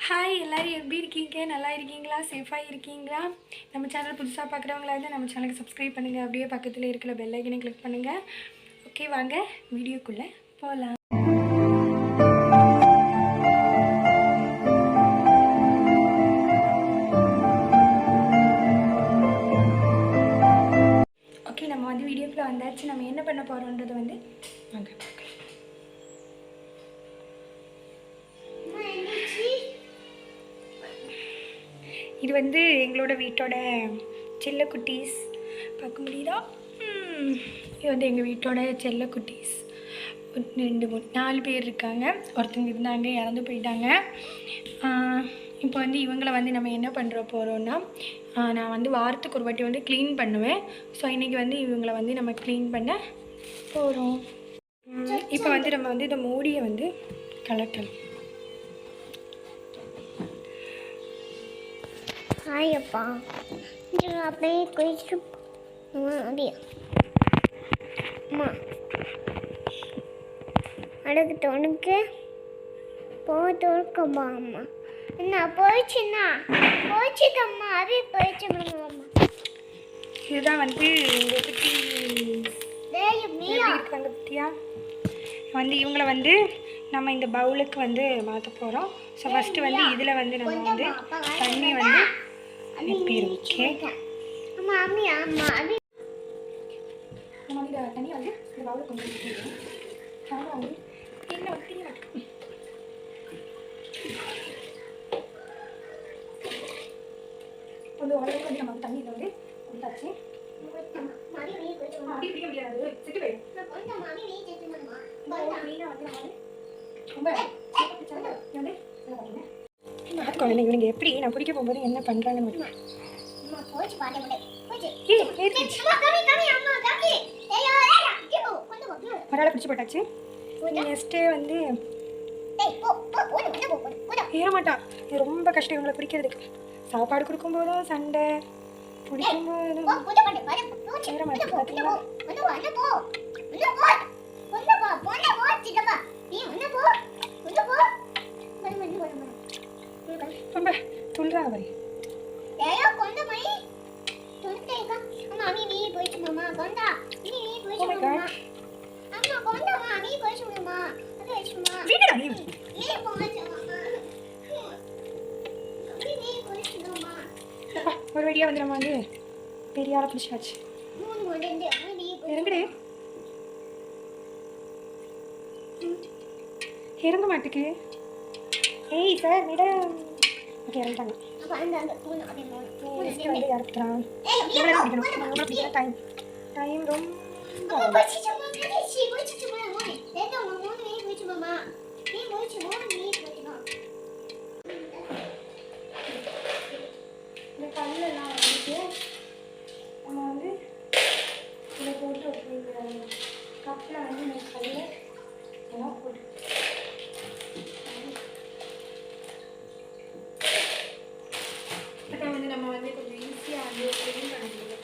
Hi எல்லோரும் எப்படி இருக்கீங்க? நல்லா இருக்கீங்களா? சேஃபாக இருக்கீங்களா? நம்ம சேனல் புதுசாக பார்க்குறவங்களா இருந்தால் நம்ம சேனலுக்கு சப்ஸ்கிரைப் பண்ணுங்கள். அப்படியே பக்கத்தில் இருக்கிற பெல் ஐக்கனை கிளிக் பண்ணுங்கள். ஓகே, வாங்க வீடியோக்குள்ளே போகலாம். ஓகே, நம்ம வந்து வீடியோக்குள்ளே வந்தாச்சு. நம்ம என்ன பண்ண போகிறோன்றது வந்து வாங்க பார்க்கலாம். இது வந்து எங்களோட வீட்டோட செல்ல குட்டீஸ். பார்க்க முடியுதா? இது வந்து எங்கள் வீட்டோட செல்ல குட்டீஸ். 1 2 3 4 பேர் இருக்காங்க. ஒருத்தங்க இருந்தாங்க, இறந்து போயிட்டாங்க. இப்போ வந்து இவங்களை வந்து நம்ம என்ன பண்ணுற போகிறோன்னா, நான் வந்து வாரத்துக்கு ஒரு வாட்டி வந்து க்ளீன் பண்ணுவேன். ஸோ இன்றைக்கி வந்து இவங்களை வந்து நம்ம க்ளீன் பண்ண போகிறோம். இப்போ வந்து நம்ம வந்து இந்த மூடியை வந்து கலட்டலாம். ஐயப்பா அப்படியே போயிட்டு அப்படியே அம்மா அடக்கு உனக்கு போக்கம்மா அம்மா என்ன போயிடுச்சுண்ணா போயிடுச்சுக்கம்மா அப்படியே போயிடுச்சும்மா. இதுதான் வந்து எங்கள் குட்டி இருக்காங்க பத்தியா. வந்து இவங்களை வந்து நம்ம இந்த பவுலுக்கு வந்து மாற்ற போகிறோம். ஸோ ஃபஸ்ட்டு வந்து இதில் வந்து நம்ம வந்து தண்ணி வந்து அனுப்பிடும். ஓகே, நம்ம வந்து தண்ணி வந்து இந்த பவுலுக்கு கொஞ்சம் ஊற்றிடுவோம். வந்து என்ன வந்து கொஞ்சம் ஓரளவுக்கு வந்து நம்ம தண்ணி இதில் வந்து கொடுத்தாச்சு. அப்படி பிடிக்க முடியாது, செட்டு போயிடும். குழந்தைங்க எப்படி நான் பிடிக்க போகும்போது என்ன பண்றாங்கன்னு ஒரு பிடிச்சி போட்டாச்சு. நெக்ஸ்ட்டு வந்து ஏற மாட்டான். இது ரொம்ப கஷ்டம் இவங்களை பிடிக்கிறதுக்கு. சாப்பாடு கொடுக்கும்போதும் சண்டை, பிடிக்கும்போதும் ஏற மாட்டேன். பார்த்தீங்களா? ரொம்ப துள்ளுறாங்க பாரு. ஒரு வழியாக வந்து நம்ம வந்து பெரிய ஆளை பிடிச்சாச்சு. இறங்குடு, இறங்க மாட்டுக்கு. ஏய் சார் விட. ஓகே, இறங்கிட்டாங்க. வந்து இறக்குறான். டைம் ரொம்ப இந்த கல்லெல்லாம் வந்துட்டு நம்ம வந்து இதை போட்டு இந்த கப்பில் வந்து இந்த கல் எல்லாம் போட்டு அப்புறம் வந்து நம்ம வந்து கொஞ்சம் ஈஸியாக வந்து க்ளீன் பண்ண முடியும்.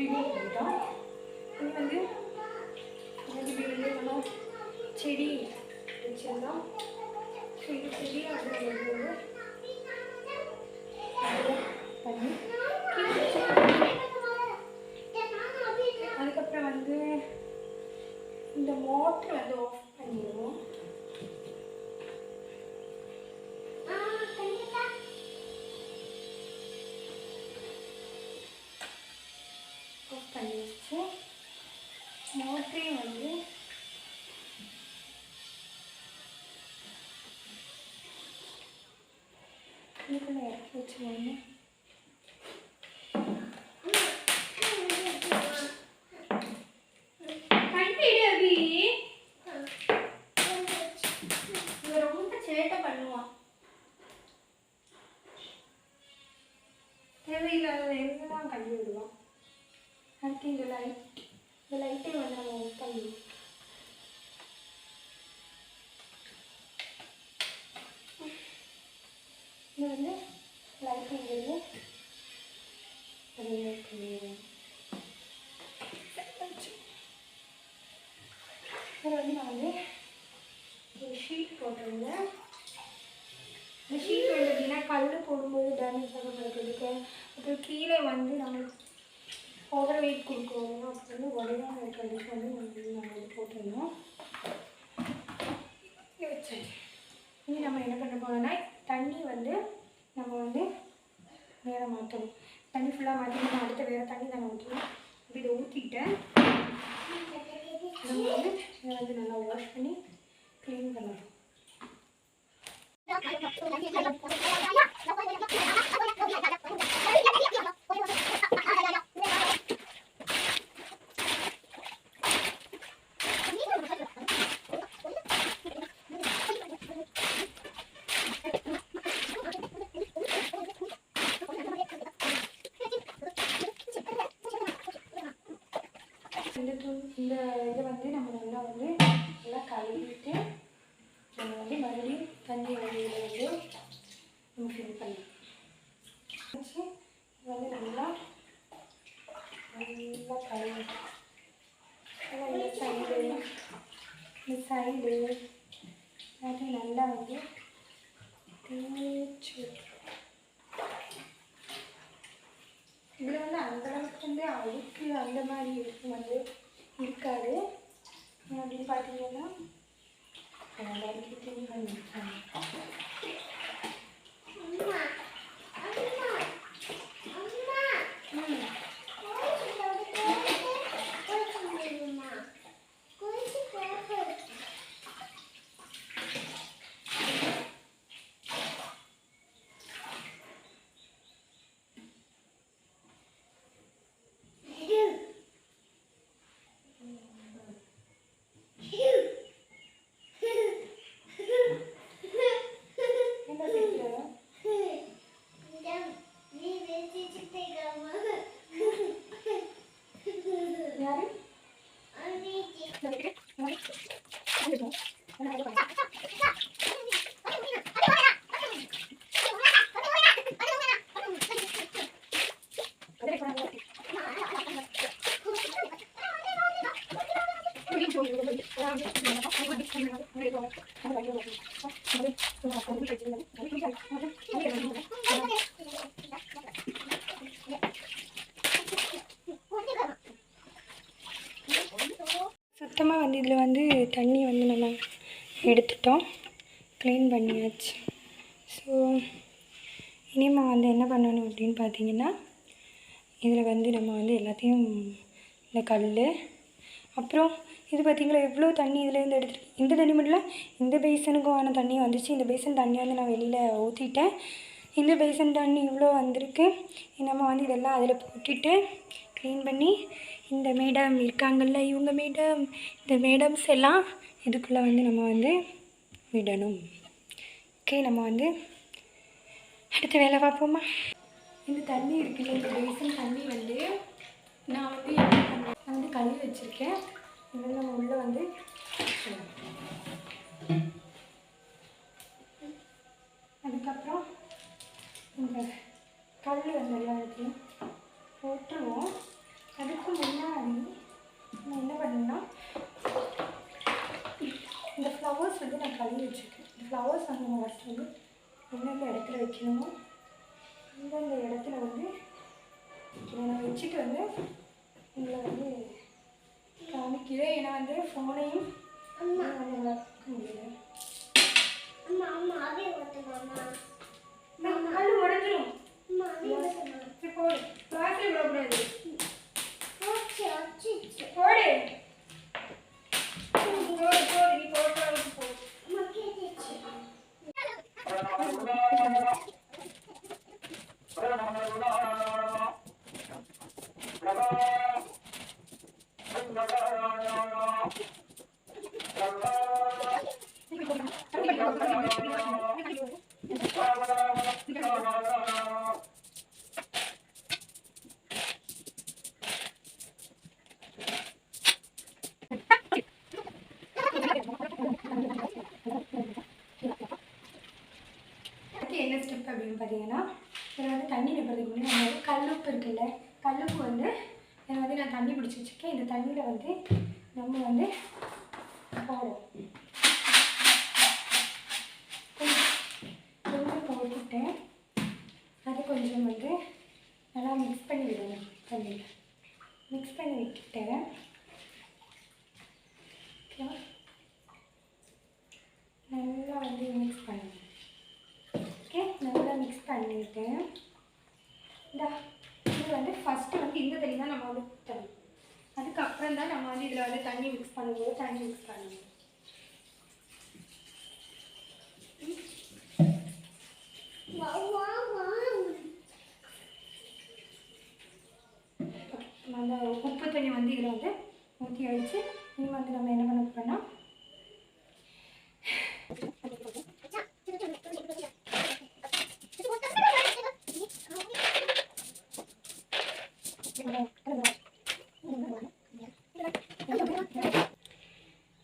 ரிமூவ் பண்ணிட்டோம். இது வந்து நம்ம செடி வச்சிருந்தோம். ஸோ இது செடியாக வந்து பண்ணி அதுக்கப்புறம் வந்து இந்த மோட்டர் வந்து ஆஃப் பண்ணிடுவோம். ஆஃப் பண்ணி வச்சு மோட்டரையும் வந்து இதுக்குள்ளே இறக்கி வச்சுருவாங்க. ரொம்ப சேட்டை பண்ணுவான். தேவையில்லாத எங்கெல்லாம் கழுவி விடுவான். அடுத்து இந்த லைட்டை வந்து நம்ம ஆஃப் பண்ணிடுவோம். இது வந்து லைட் இங்கிருந்து ரிமூவ் பண்ணிடுவோம். இதில் வந்து நான் வந்து ஒரு ஷீட் போட்டிருந்தேன். இந்த ஷீட் வந்து எப்படின்னா கல் போடும்போது டேமேஜ் ஆக படுறதுக்கு, அப்புறம் கீழே வந்து நம்ம ஓவர் வெயிட் கொடுக்குறோம். அப்போ வந்து உடனே இருக்கிறதுக்கு வந்து நம்ம வந்து போட்டுருந்தோம். வச்சேன். இனி நம்ம என்ன பண்ண போகிறோம்னா தண்ணி வந்து நம்ம வந்து வேறு மாற்றணும். தண்ணி ஃபுல்லாக மாற்றி நம்ம அடுத்த வேறு தண்ணி தானே ஊற்றணும். அப்படி இதை ஊற்றிட்டேன். நம்ம வந்து இதை வந்து நல்லா வாஷ் பண்ணி க்ளீன் பண்ணணும். இந்த இதை வந்து நம்ம நல்லா கழுவிட்டு நம்ம வந்து மறுபடியும் தண்ணி வந்து நம்ம ஃபில் பண்ணலாம். வச்சு வந்து நல்லா கழுவி இந்த சைடு அது நல்லா வந்து தேய்ச்சி இதில் வந்து அந்தளவுக்கு வந்து அழுக்கு அந்த மாதிரி இருக்கும் வந்து இருக்காது. அப்படின்னு பார்த்தீங்கன்னா எல்லாருக்கும் க்ளீன் பண்ணிருக்காங்க. சுத்தமாக வந்து இதில் வந்து தண்ணி வந்து நம்ம எடுத்துட்டோம், க்ளீன் பண்ணியாச்சு. ஸோ இனிமேல் வந்து என்ன பண்ணணும் அப்படின்னு பார்த்தீங்கன்னா, இதில் வந்து நம்ம வந்து எல்லாத்தையும் இந்த கல், அப்புறம் இது பார்த்திங்களா எவ்வளோ தண்ணி இதுலேருந்து எடுத்துருக்கு. இந்த தண்ணி மட்டும் இல்லை, இந்த பேசனுக்குமான தண்ணி வந்துச்சு. இந்த பேசன் தண்ணி வந்து நான் வெளியில் ஊற்றிட்டேன். இந்த பேசன் தண்ணி இவ்வளோ வந்திருக்கு. நம்ம வந்து இதெல்லாம் அதில் போட்டுட்டு க்ளீன் பண்ணி இந்த மேடம் இருக்காங்கள்ல, இவங்க மேடம், இந்த மேடம்ஸ் எல்லாம் இதுக்குள்ளே வந்து நம்ம வந்து விடணும். ஓகே, நம்ம வந்து அடுத்த வேலை பார்ப்போமா. இந்த தண்ணி இருக்குல்ல, இந்த பேசன் தண்ணி வந்து நான் வந்து என்ன பண்ணேன், நான் வந்து கழுவி வச்சுருக்கேன். இதில் நம்ம உள்ளே வந்து அதுக்கப்புறம் இந்த கல் வந்து எல்லா இடத்துலையும் போட்டுருவோம். அதுக்கு ஃப்ளவர்ஸ் வந்து நம்ம ஃபஸ்ட் வந்து எந்தெந்த இடத்துல வைக்கணுமோ அந்தந்த இடத்துல வந்து இதை நான் வச்சுட்டு வந்து உங்களை வந்து காமிக்கிறேன். ஏன்னா வந்து ஃபோனையும் வந்து வளர்க்க முடியல. கல் உடஞ்சிடும். போடு கிளாஸில் விடக்கூடாது. போடு போடு போடு நீ போட்ட அளவுக்கு போடு. என்ன ஸ்டெப் அப்படின்னு பார்த்தீங்கன்னா, இதில் வந்து தண்ணி வைக்கிறதுக்கு முன்னாடி நம்ம வந்து கல்லுப்பு இருக்குல்ல, கல்லுப்பு வந்து இதை வந்து நான் தண்ணி பிடிச்சி வச்சுருக்கேன். இந்த தண்ணியில் வந்து நம்ம வந்து போடுவோம். கொஞ்சம் போட்டுட்டேன். அதை கொஞ்சம் வந்து நல்லா மிக்ஸ் பண்ணி விடணும். தண்ணியில் மிக்ஸ் பண்ணி விட்டுட்டேன். ஓகேவா? நல்லா வந்து மிக்ஸ் பண்ணணும். ஓகே, நல்லா மிக்ஸ் பண்ணிவிட்டேன். இது வந்து ஃபஸ்ட்டு வந்து இந்த தண்ணி தான் நம்ம வந்து ஊற்றணும். அதுக்கப்புறம் தான் நம்ம வந்து இதில் வந்து தண்ணி மிக்ஸ் பண்ணும்போது தண்ணி மிக்ஸ் பண்ணணும். அந்த உப்பு தண்ணி வந்து இதில் வந்து ஊற்றி அடித்து இனி வந்து நம்ம என்ன பண்ண போகிறோம்னா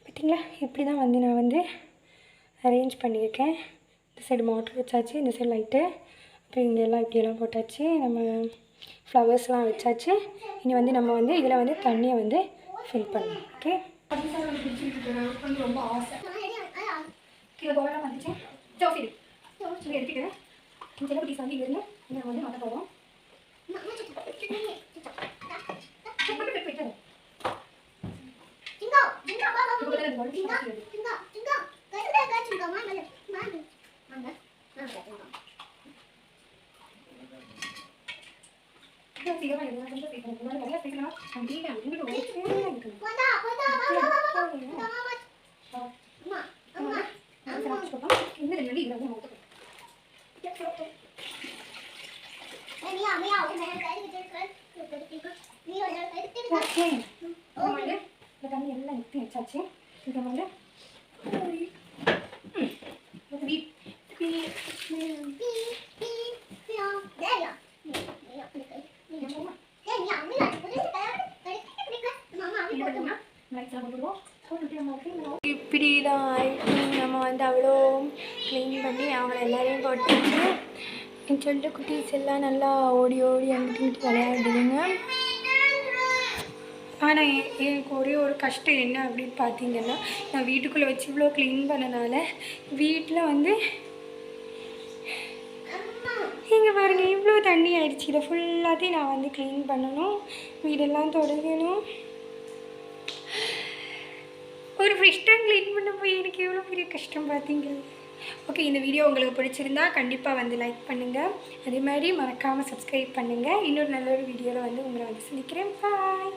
பார்த்தீங்களா, இப்படி தான் வந்து நான் வந்து அரேஞ்ச் பண்ணியிருக்கேன். இந்த சைடு மோட்ரு வச்சாச்சு, இந்த சைடு லைட்டு, அப்புறம் இங்கே எல்லாம் இப்படியெல்லாம் போட்டாச்சு. நம்ம ஃப்ளவர்ஸ்லாம் வச்சாச்சு. இனி வந்து நம்ம வந்து இதில் வந்து தண்ணியை வந்து ஃபில் பண்ணணும். ஓகே, வந்து ரொம்ப ஆசை கீழே கோவெல்லாம் வந்துச்சு. ஜோஃபி இங்கே எடுத்துக்கிறேன். இந்த செல்ல குட்டீஸ் வந்து இங்கேருந்து இங்கே வந்து மாட்ட போகிறோம். இந்த தண்ணி எல்லாம் எடுத்து வச்சாச்சு. இதை வந்து இப்படி தான் ஆயிட்டு நம்ம வந்து அவ்வளோ க்ளீன் பண்ணி அவங்கள எல்லாரையும் போட்டுச்சு. என் சொல்லிட்டு குட்டீஸ் எல்லாம் நல்லா ஓடி ஓடி அங்கிட்டு விளையாடுதுங்க. ஆனால் எனக்கு ஒரே ஒரு கஷ்டம் என்ன அப்படின்னு பார்த்தீங்கன்னா, நான் வீட்டுக்குள்ளே வச்சு இவ்வளோ க்ளீன் பண்ணனால வீட்டில் வந்து இங்கே பாருங்கள் இவ்வளோ தண்ணி ஆயிடுச்சு. இதை ஃபுல்லாத்தையும் நான் வந்து க்ளீன் பண்ணணும், வீடெல்லாம் தொடங்கணும். ஒரு ஃப்ரெஷ் டைம் க்ளீன் பண்ண போய் எனக்கு எவ்வளோ பெரிய கஷ்டம் பார்த்தீங்க. ஓகே, இந்த வீடியோ உங்களுக்கு பிடிச்சிருந்தா கண்டிப்பாக வந்து லைக் பண்ணுங்கள். அதே மாதிரி மறக்காமல் சப்ஸ்கிரைப் பண்ணுங்கள். இன்னொரு நல்ல ஒரு வீடியோவில் வந்து உங்களை வந்து சந்திக்கிறேன். பாய்.